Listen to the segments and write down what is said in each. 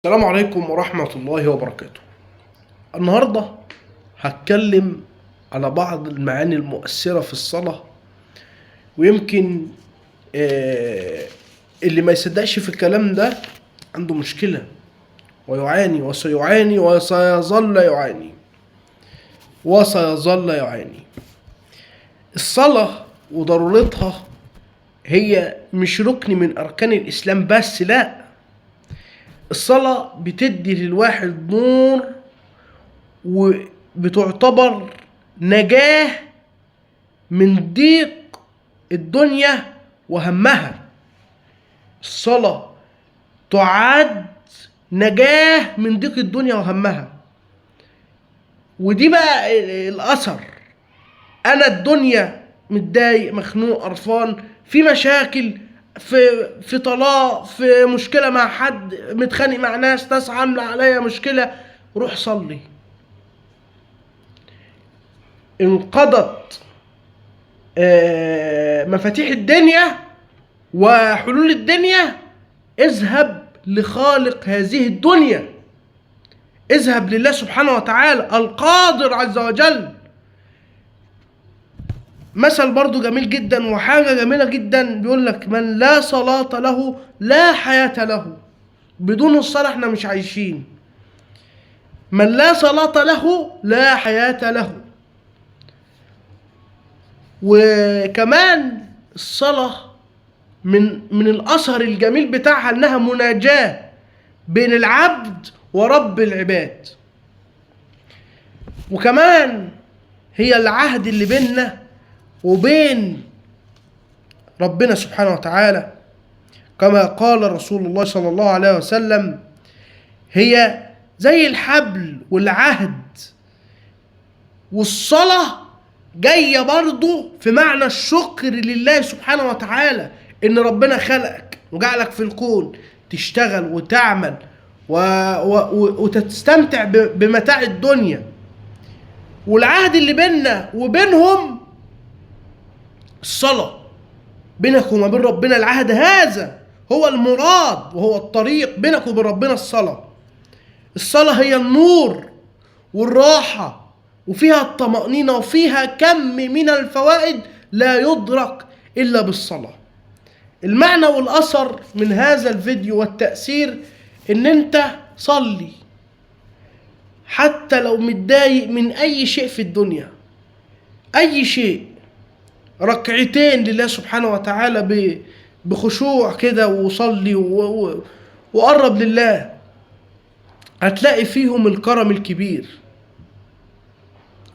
السلام عليكم ورحمة الله وبركاته. النهاردة هتكلم على بعض المعاني المؤثرة في الصلاة، ويمكن اللي ما يصدقش في الكلام ده عنده مشكلة ويعاني وسيعاني وسيظل يعاني. الصلاة وضرورتها هي مش ركن من أركان الإسلام بس، لا، الصلاة بتدي للواحد نور وبتعتبر نجاة من ضيق الدنيا وهمها. الصلاة تعد نجاة من ضيق الدنيا وهمها، ودي بقى الأثر. أنا الدنيا متضايق، مخنوق، قرفان، في مشاكل، في طلاق، في مشكلة مع حد، متخانق مع ناس عاملة عليا مشكلة، روح صلي. انقضت مفاتيح الدنيا وحلول الدنيا، اذهب لخالق هذه الدنيا، اذهب لله سبحانه وتعالى القادر عز وجل. مثل برضو جميل جدا وحاجة جميلة جدا، بيقول لك: من لا صلاة له لا حياة له. بدون الصلاة احنا مش عايشين. من لا صلاة له لا حياة له. وكمان الصلاة من الأثر الجميل بتاعها انها مناجاة بين العبد ورب العباد، وكمان هي العهد اللي بيننا وبين ربنا سبحانه وتعالى، كما قال رسول الله صلى الله عليه وسلم: هي زي الحبل والعهد. والصلاة جاية برضو في معنى الشكر لله سبحانه وتعالى، ان ربنا خلقك وجعلك في الكون تشتغل وتعمل وتستمتع بمتاع الدنيا. والعهد اللي بيننا وبينهم الصلاة، بينك وما بين ربنا العهد هذا هو المراد وهو الطريق بينك وبين ربنا. الصلاة هي النور والراحة، وفيها الطمأنينة، وفيها كم من الفوائد لا يدرك إلا بالصلاة. المعنى والأثر من هذا الفيديو والتأثير إن أنت صلي، حتى لو متضايق من أي شيء في الدنيا، أي شيء، ركعتين لله سبحانه وتعالى بخشوع كده، وصلي وقرب لله، هتلاقي فيهم الكرم الكبير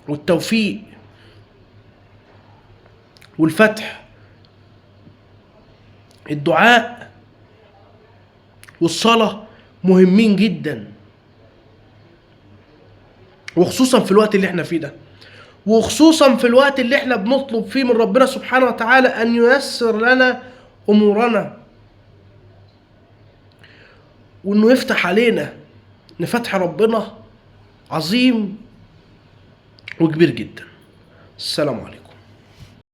والتوفيق والفتح. الدعاء والصلاة مهمين جدا، وخصوصا في الوقت اللي احنا فيه ده، وخصوصا في الوقت اللي احنا بنطلب فيه من ربنا سبحانه وتعالى ان ييسر لنا امورنا، وانه يفتح علينا. ان فتح ربنا عظيم وكبير جدا. السلام عليكم.